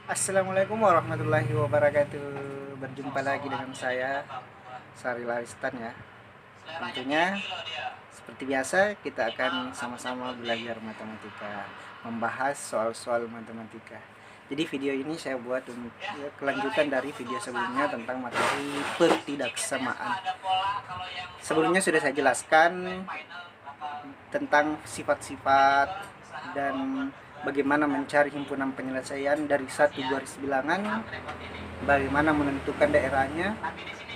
Assalamualaikum warahmatullahi wabarakatuh. Berjumpa lagi dengan saya Sari Laristan ya. Tentunya seperti biasa kita akan sama-sama belajar matematika, membahas soal-soal matematika. Jadi video ini saya buat untuk kelanjutan dari video sebelumnya tentang materi pertidaksamaan. Sebelumnya sudah saya jelaskan tentang sifat-sifat dan bagaimana mencari himpunan penyelesaian dari satu garis bilangan, bagaimana menentukan daerahnya,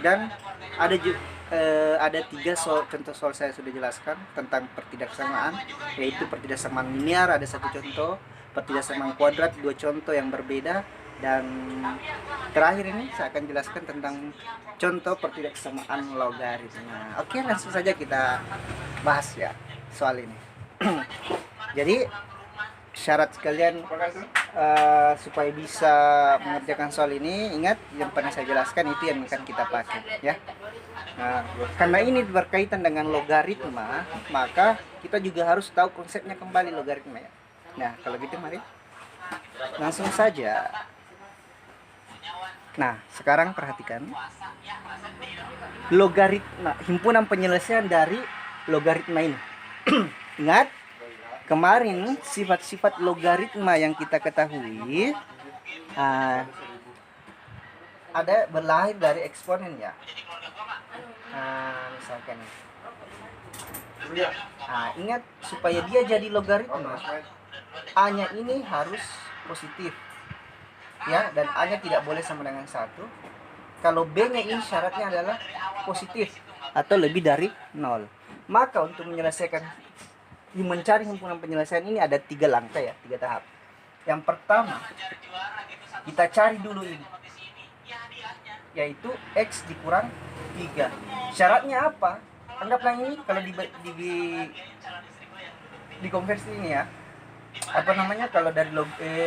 dan ada tiga contoh soal saya sudah jelaskan tentang pertidaksamaan, yaitu pertidaksamaan linear ada satu contoh, pertidaksamaan kuadrat dua contoh yang berbeda, dan terakhir ini saya akan jelaskan tentang contoh pertidaksamaan logaritma. Oke, langsung saja kita bahas ya soal ini. Jadi syarat sekalian supaya bisa mengerjakan soal ini, ingat yang pernah saya jelaskan itu yang akan kita pakai ya. Nah, karena ini berkaitan dengan logaritma, maka kita juga harus tahu konsepnya kembali logaritma ya. Nah, kalau gitu mari langsung saja. Nah, sekarang perhatikan logaritma, himpunan penyelesaian dari logaritma ini. Ingat, kemarin sifat-sifat logaritma yang kita ketahui ada berlahir dari eksponen ya. Misalkan ingat, supaya dia jadi logaritma, A-nya ini harus positif ya, dan A-nya tidak boleh sama dengan 1. Kalau B-nya ini syaratnya adalah positif atau lebih dari 0. Maka untuk mencari himpunan penyelesaian ini ada 3 langkah ya, 3 tahap. Yang pertama, kita cari dulu ini, yaitu X dikurang 3. Syaratnya apa? Anggaplah ini kalau dikonversi ini ya, kalau dari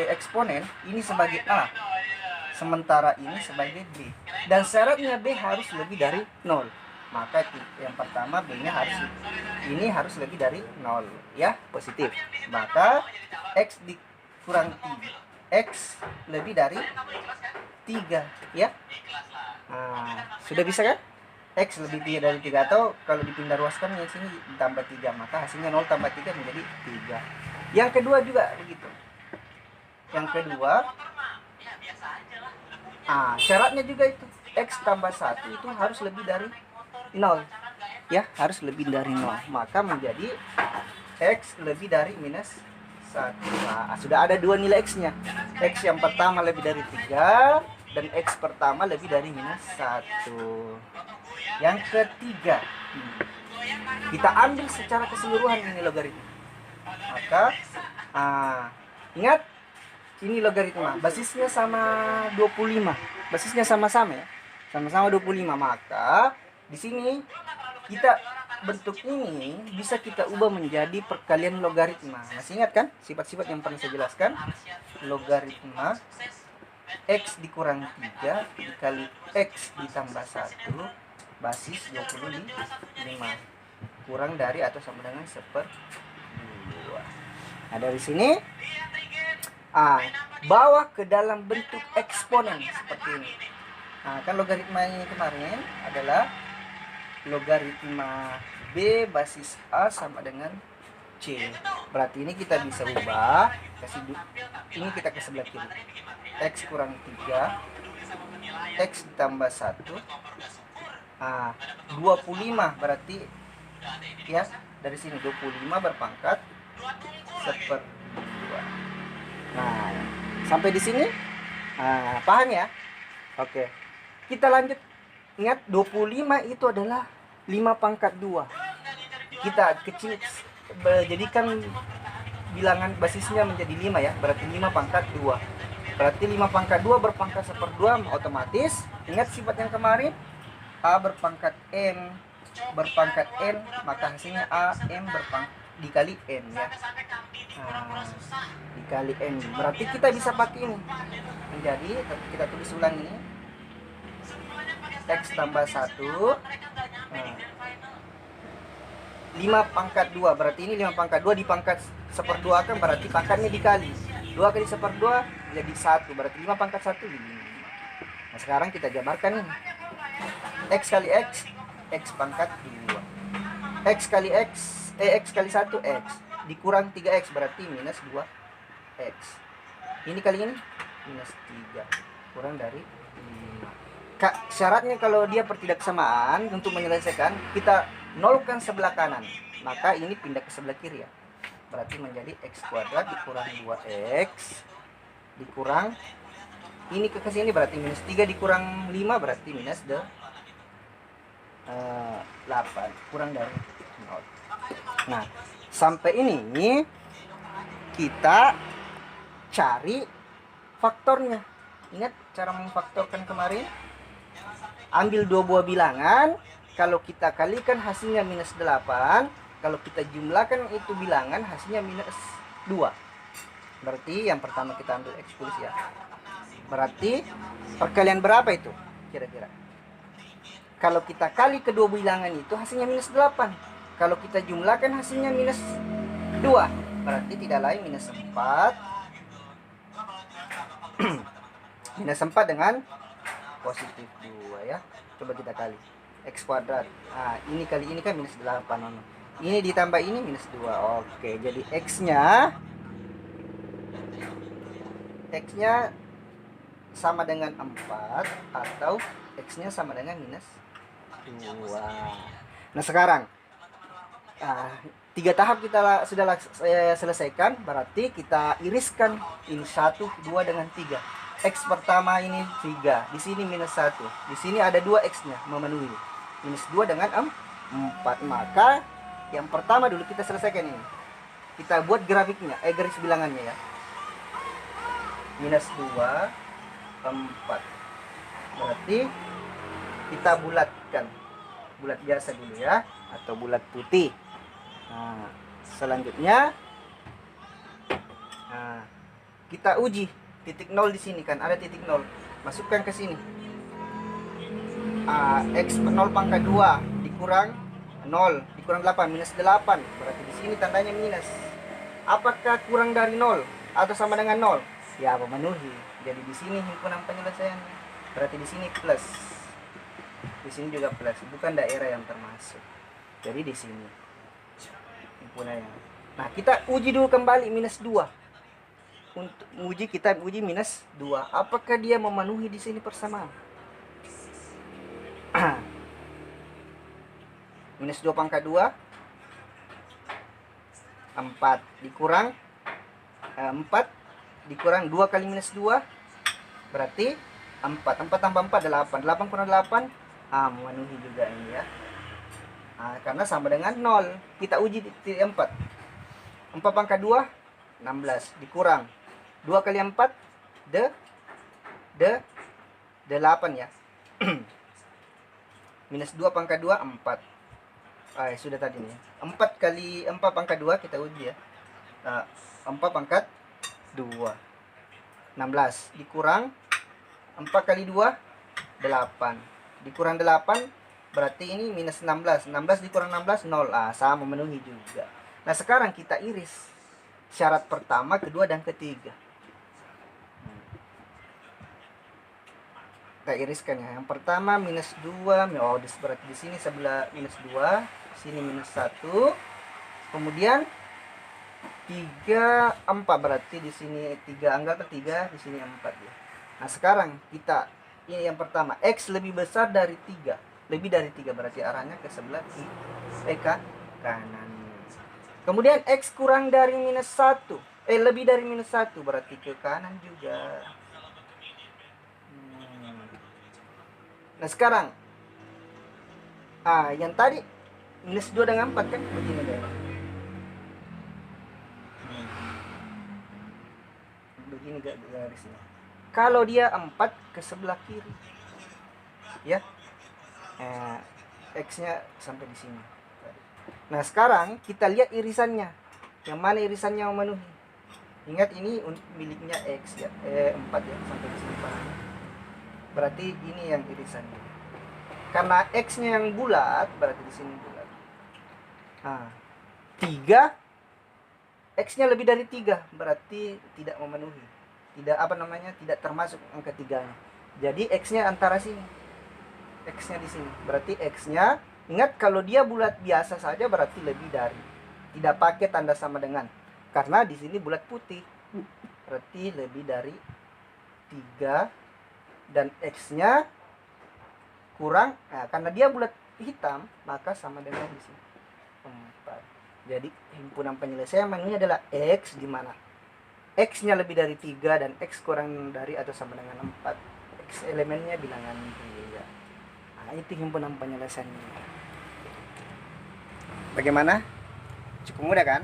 eksponen ini sebagai A, sementara ini sebagai B, dan syaratnya B harus lebih dari 0. Maka yang pertama B-nya harus lebih dari 0 ya, positif. Maka X dikurang 3, X lebih dari 3 ya. Sudah bisa kan? X lebih dari 3, atau kalau dipindah ruaskan yang sini ditambah 3, maka hasilnya 0 tambah 3 menjadi 3. Yang kedua juga begitu. Yang kedua, syaratnya juga itu X tambah 1 itu harus lebih dari 0 ya, harus lebih dari 0. Maka menjadi X lebih dari minus 1. Sudah ada 2 nilai X-nya. X yang pertama lebih dari 3 dan X pertama lebih dari minus 1. Yang ketiga, kita ambil secara keseluruhan ini logaritma. Maka ingat, ini logaritma basisnya sama 25. Basisnya sama-sama ya. Sama-sama 25. Maka di sini kita bentuk ini bisa kita ubah menjadi perkalian logaritma. Masih ingat kan sifat-sifat yang pernah saya jelaskan? Logaritma X dikurang 3 dikali X ditambah 1 basis 25 kurang dari atau sama dengan 1/2. Nah, dari sini bawa ke dalam bentuk eksponen seperti ini. Kan logaritma ini kemarin adalah logaritma B basis A sama dengan C. Berarti ini kita bisa ubah, ini kita ke sebelah kiri. X kurang 3, X ditambah 1. 25 berarti ya, dari sini 25 berpangkat 1/2. Nah, sampai di sini paham ya? Oke. Kita lanjut. Ingat, 25 itu adalah 5 pangkat 2. Kita kecil, jadikan bilangan basisnya menjadi 5 ya. Berarti 5 pangkat 2. Berarti 5 pangkat 2 berpangkat 1/2, otomatis ingat sifat yang kemarin, A berpangkat M berpangkat N, maka hasilnya A M dikali N ya. Dikali N. Berarti kita bisa pakai ini menjadi, kita tulis ulang ini, X tambah 1, 5 pangkat 2. Berarti ini 5 pangkat 2 dipangkat 1/2 kan, berarti pangkatnya dikali. 2 kali seperdua jadi 1, berarti 5 pangkat 1 5. Nah sekarang kita jabarkan ini. X kali X, X pangkat 2. X kali X, X kali 1 X. Dikurang 3X berarti minus 2X. Ini kali ini minus 3. Kurang dari 5. Syaratnya kalau dia pertidaksamaan, untuk menyelesaikan kita nolkan sebelah kanan. Maka ini pindah ke sebelah kiri ya. Berarti menjadi X kuadrat dikurang 2X dikurang ini ke sini berarti minus 3 dikurang 5 berarti minus 8 kurang dari 0. Nah sampai ini kita cari faktornya. Ingat cara memfaktorkan kemarin, ambil 2 buah bilangan, kalau kita kalikan hasilnya minus 8, kalau kita jumlahkan itu bilangan hasilnya minus 2. Berarti yang pertama kita ambil X plus ya. Berarti perkalian berapa itu kira-kira? Kalau kita kali kedua bilangan itu hasilnya minus 8. Kalau kita jumlahkan hasilnya minus 2. Berarti tidak lain minus 4. Minus 4 dengan positif 2 ya. Coba kita kali. X kuadrat. Nah ini kali ini kan minus 8. Ini ditambah ini minus 2. Oke, jadi X-nya sama dengan 4 atau X-nya sama dengan minus 2. Nah sekarang 3 tahap kita sudah selesaikan. Berarti kita iriskan ini 1, 2 dengan 3. X pertama ini 3, di sini minus 1, di sini ada 2 X-nya memenuhi. Minus 2 dengan 4. Maka yang pertama dulu kita selesaikan ini. Kita buat grafiknya, garis bilangannya ya. Minus 2, 4. Berarti kita bulatkan. Bulat biasa dulu ya, atau bulat putih. Nah, selanjutnya kita uji titik 0 di sini kan, ada titik 0. Masukkan ke sini. X 0 pangkat 2 dikurang 0 dikurang 8 minus 8. Berarti di sini tandanya minus. Apakah kurang dari 0 atau sama dengan 0? Ya, memenuhi. Jadi di sini himpunan penyelesaiannya. Berarti di sini plus. Di sini juga plus, bukan daerah yang termasuk. Jadi di sini himpunannya. Nah, kita uji dulu kembali minus 2. Untuk kita uji minus 2. Apakah dia memenuhi di sini persamaan? Minus 2 pangkat 2 4 dikurang 4 dikurang 2 kali minus 2 berarti 4 tambah 4 8 kurang 8 memenuhi juga ini ya. Karena sama dengan 0. Kita uji di 4 pangkat 2 16 dikurang 2 kali 4 8 ya. Minus 2 pangkat 2 4. Sudah tadi nih. 4 kali 4 pangkat 2 kita uji ya. 4 pangkat 2 16 dikurang 4 kali 2 8 dikurang 8 berarti ini minus 16 dikurang 16 0. Sama memenuhi juga. Nah sekarang kita iris syarat pertama, kedua, dan ketiga. Kita iriskan ya. Yang pertama minus 2. Berarti di sini sebelah minus 2, sini minus 1. Kemudian 3 4 berarti di sini 3, anggap 3, di sini 4 ya. Nah, sekarang kita ini yang pertama, X lebih besar dari 3. Lebih dari 3 berarti arahnya ke sebelah kanan. Kemudian X kurang dari minus 1. Lebih dari minus 1 berarti ke kanan juga. Nah sekarang yang tadi minus 2 dengan 4 kan begini deh. Begini garisnya. Kalau dia 4 ke sebelah kiri ya, X-nya sampai di sini. Nah sekarang kita lihat irisannya, yang mana irisannya memenuhi. Ingat ini miliknya X ya, 4 ya, sampai di sini. Berarti ini yang irisannya. Karena X-nya yang bulat, berarti di sini bulat. 3 X-nya lebih dari 3 berarti tidak memenuhi, tidak termasuk angka 3-nya. Jadi X-nya antara sini, X-nya di sini, berarti X-nya, ingat kalau dia bulat biasa saja berarti lebih dari, tidak pakai tanda sama dengan, karena di sini bulat putih, berarti lebih dari 3, dan X-nya kurang, nah, karena dia bulat hitam maka sama dengan di sini 4. Jadi himpunan penyelesaian ini adalah X, di mana X-nya lebih dari 3 dan X kurang dari atau sama dengan 4. X elemennya bilangan 3. Nah, itu himpunan penyelesaiannya. Bagaimana? Cukup mudah kan?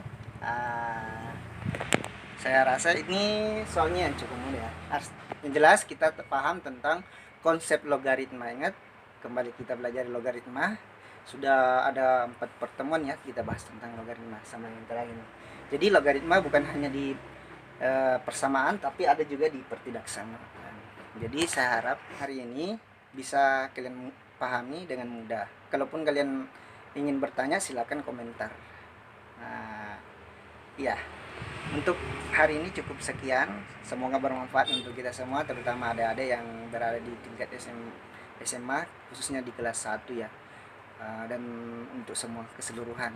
Saya rasa ini soalnya yang cukup mudah ya. Yang jelas kita paham tentang konsep logaritma. Ingat, kembali kita belajar logaritma. Sudah ada 4 pertemuan ya kita bahas tentang logaritma sama yang terakhir. Jadi logaritma bukan hanya di persamaan, tapi ada juga di pertidaksamaan. Jadi saya harap hari ini bisa kalian pahami dengan mudah. Kalaupun kalian ingin bertanya silakan komentar. Nah, ya, untuk hari ini cukup sekian. Semoga bermanfaat untuk kita semua, terutama adik-adik yang berada di tingkat SMA, khususnya di kelas 1 ya, dan untuk semua keseluruhan.